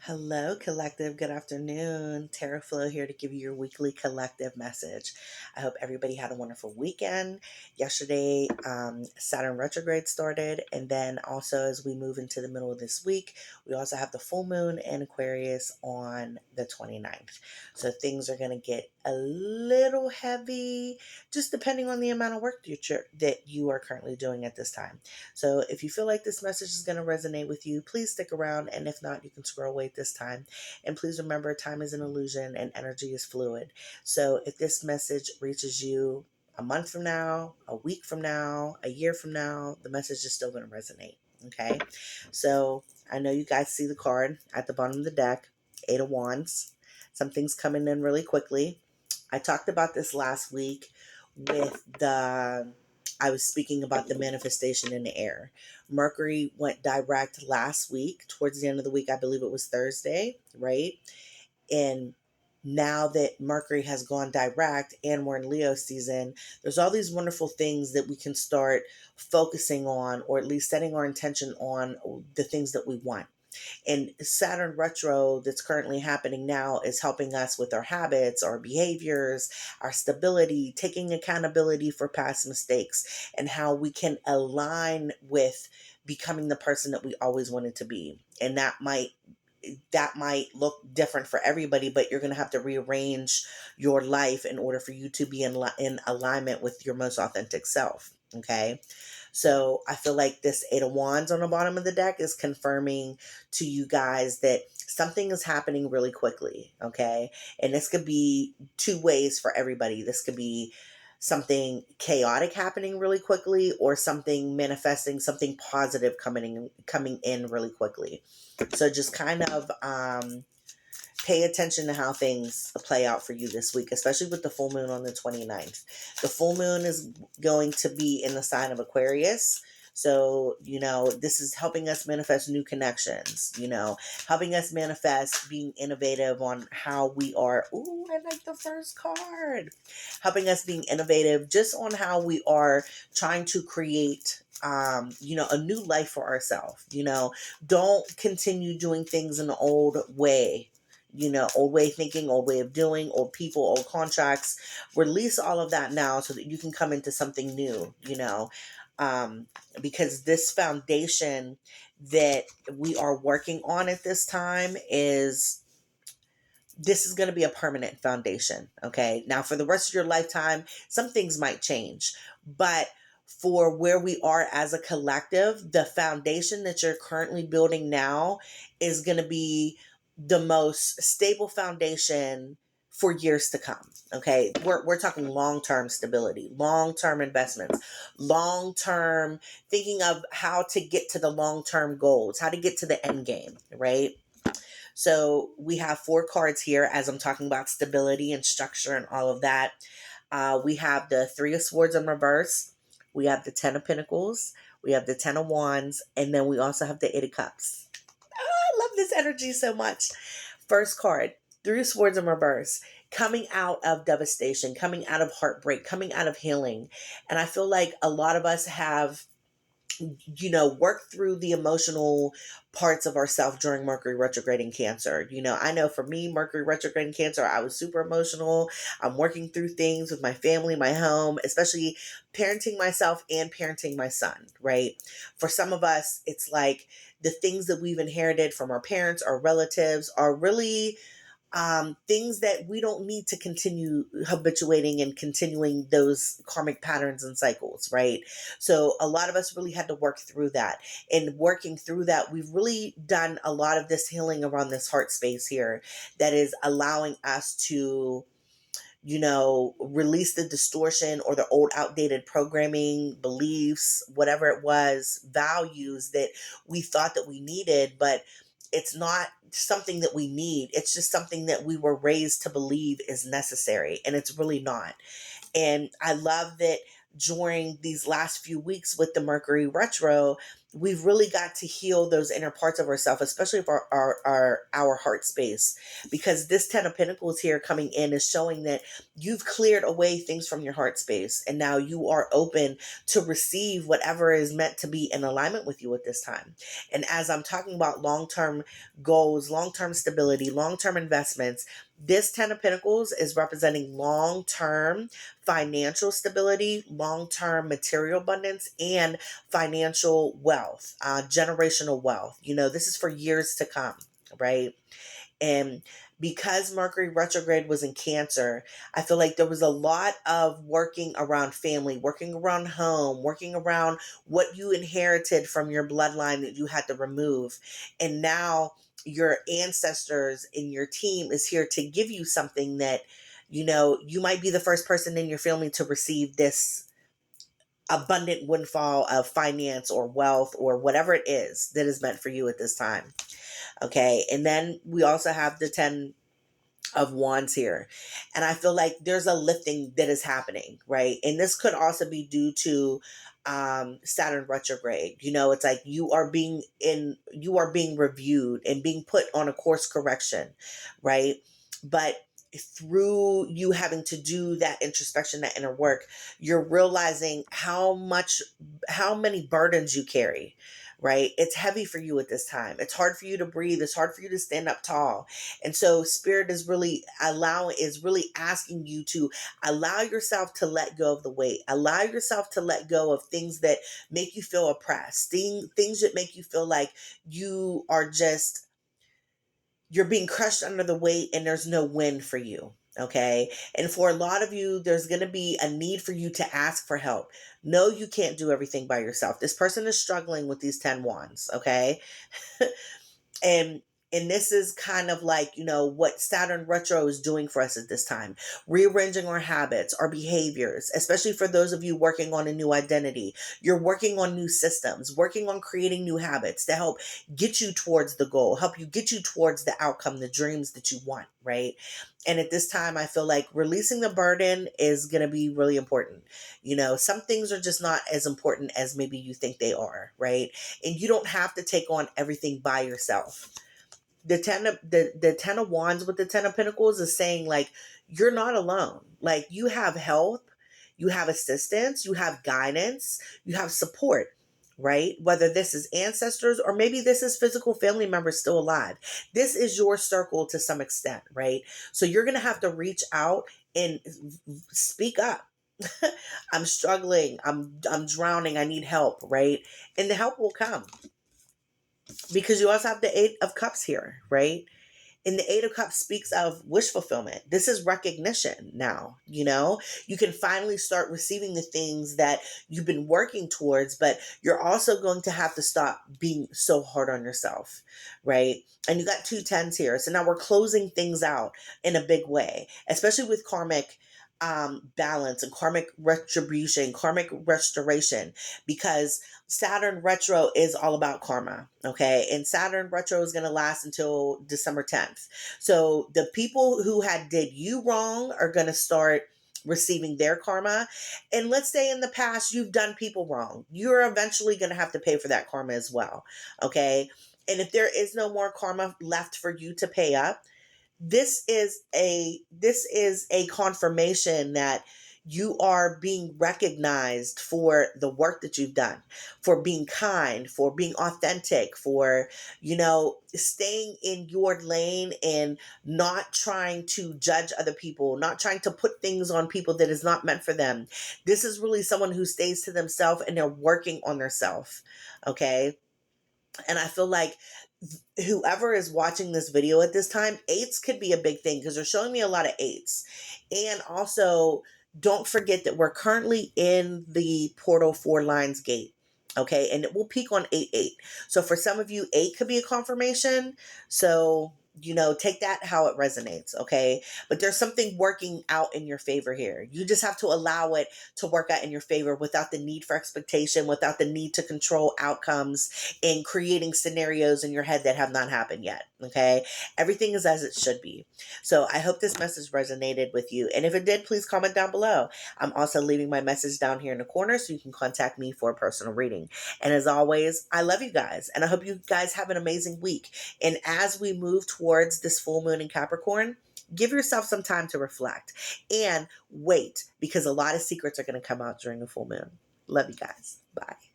Hello, collective. Good afternoon. Tara Flo here to give you your weekly collective message. I hope everybody had a wonderful weekend. Yesterday, Saturn retrograde started, and then also as we move into the middle of this week, we also have the full moon in Aquarius on the 29th. So things are going to get a little heavy, just depending on the amount of work that you are currently doing at this time. So if you feel like this message is going to resonate with you, please stick around. And if not, you can scroll away at this time. And please remember, time is an illusion and energy is fluid. So if this message reaches you a month from now, a week from now, a year from now, the message is still going to resonate. Okay. So I know you guys see the card at the bottom of the deck, Eight of Wands. Something's coming in really quickly. I talked about this last week with I was speaking about the manifestation in the air. Mercury went direct last week, towards the end of the week. I believe it was Thursday, right? And now that Mercury has gone direct and we're in Leo season, there's all these wonderful things that we can start focusing on, or at least setting our intention on the things that we want. And Saturn retro that's currently happening now is helping us with our habits, our behaviors, our stability, taking accountability for past mistakes, and how we can align with becoming the person that we always wanted to be. And that might look different for everybody, but you're going to have to rearrange your life in order for you to be in alignment with your most authentic self. Okay. So I feel like this Eight of Wands on the bottom of the deck is confirming to you guys that something is happening really quickly. Okay. And this could be two ways for everybody. This could be something chaotic happening really quickly, or something manifesting, something positive coming in really quickly. So just kind of pay attention to how things play out for you this week, especially with the full moon on the 29th. The full moon is going to be in the sign of Aquarius. So, this is helping us manifest new connections, helping us manifest being innovative on how we are. Ooh, I like the first card. Helping us being innovative just on how we are trying to create, a new life for ourselves. Don't continue doing things in the old way. Old way of thinking, old way of doing, old people, old contracts. Release all of that now so that you can come into something new, because this foundation that we are working on at this time this is going to be a permanent foundation. Okay. Now, for the rest of your lifetime, some things might change, but for where we are as a collective, the foundation that you're currently building now is going to be the most stable foundation for years to come. Okay. We're talking long-term stability, long-term investments, long-term thinking of how to get to the long-term goals, how to get to the end game, right? So we have four cards here as I'm talking about stability and structure and all of that. We have the Three of Swords in reverse. We have the Ten of Pentacles. We have the Ten of Wands. And then we also have the Eight of Cups. I love this energy so much. First card, Three of Swords in reverse. Coming out of devastation, coming out of heartbreak, coming out of healing. And I feel like a lot of us have work through the emotional parts of ourselves during Mercury retrograde in Cancer. I know for me, Mercury retrograde in Cancer, I was super emotional. I'm working through things with my family, my home, especially parenting myself and parenting my son, right? For some of us, it's like the things that we've inherited from our parents, our relatives are really things that we don't need to continue habituating and continuing those karmic patterns and cycles, right? So a lot of us really had to work through that. And working through that, we've really done a lot of this healing around this heart space here that is allowing us to release the distortion or the old outdated programming, beliefs, whatever it was, values that we thought that we needed, but it's not something that we need. It's just something that we were raised to believe is necessary, and it's really not. And I love that during these last few weeks with the Mercury retro, we've really got to heal those inner parts of ourselves, especially for our heart space, because this 10 of Pentacles here coming in is showing that you've cleared away things from your heart space, and now you are open to receive whatever is meant to be in alignment with you at this time. And as I'm talking about long-term goals, long-term stability, long-term investments, this 10 of Pentacles is representing long-term financial stability, long-term material abundance, and financial wealth, generational wealth. You know, this is for years to come, right? And because Mercury retrograde was in Cancer, I feel like there was a lot of working around family, working around home, working around what you inherited from your bloodline that you had to remove. And now your ancestors and your team is here to give you something that, you know, you might be the first person in your family to receive this abundant windfall of finance or wealth or whatever it is that is meant for you at this time. Okay. And then we also have the 10 of Wands here. And I feel like there's a lifting that is happening, right? And this could also be due to Saturn retrograde. You know, it's like you are being reviewed and being put on a course correction, right? But through you having to do that introspection, that inner work, you're realizing how many burdens you carry, right? It's heavy for you at this time. It's hard for you to breathe. It's hard for you to stand up tall. And so spirit is really asking you to allow yourself to let go of the weight. Allow yourself to let go of things that make you feel oppressed. Things that make you feel like you are just you're being crushed under the weight and there's no win for you. Okay. And for a lot of you, there's going to be a need for you to ask for help. No, you can't do everything by yourself. This person is struggling with these 10 wands. Okay. and and this is kind of like, you know, what Saturn retro is doing for us at this time, rearranging our habits, our behaviors, especially for those of you working on a new identity. You're working on new systems, working on creating new habits to help get you towards the goal, help you get you towards the outcome, the dreams that you want, right? And at this time, I feel like releasing the burden is going to be really important. You know, some things are just not as important as maybe you think they are, right? And you don't have to take on everything by yourself. The 10 of wands with the 10 of pentacles is saying like you're not alone. Like you have help, you have assistance, you have guidance, you have support, right? Whether this is ancestors or maybe this is physical family members still alive. This is your circle to some extent, right? So you're going to have to reach out and speak up. I'm struggling. I'm drowning. I need help, right? And the help will come because you also have the 8 of cups here, right? And the 8 of cups speaks of wish fulfillment. This is recognition now, you know? You can finally start receiving the things that you've been working towards, but you're also going to have to stop being so hard on yourself, right? And you got 2 10s here. So now we're closing things out in a big way, especially with karmic balance and karmic retribution, karmic restoration, because Saturn retro is all about karma, okay? And Saturn retro is going to last until December 10th. So the people who had did you wrong are going to start receiving their karma. And let's say in the past you've done people wrong. You're eventually going to have to pay for that karma as well, okay? And if there is no more karma left for you to pay up, this is a confirmation that you are being recognized for the work that you've done, for being kind, for being authentic, for, you know, staying in your lane and not trying to judge other people, not trying to put things on people that is not meant for them. This is really someone who stays to themselves and they're working on themselves. Okay. And I feel like whoever is watching this video at this time, eights could be a big thing because they're showing me a lot of eights. And also, don't forget that we're currently in the portal for Lions Gate. Okay, and it will peak on 8-8. So for some of you, 8 could be a confirmation. So take that how it resonates, okay? But there's something working out in your favor here. You just have to allow it to work out in your favor without the need for expectation, without the need to control outcomes and creating scenarios in your head that have not happened yet, okay? Everything is as it should be. So I hope this message resonated with you. And if it did, please comment down below. I'm also leaving my message down here in the corner so you can contact me for a personal reading. And as always, I love you guys and I hope you guys have an amazing week. And as we move towards this full moon in Capricorn, give yourself some time to reflect and wait because a lot of secrets are going to come out during the full moon. Love you guys. Bye.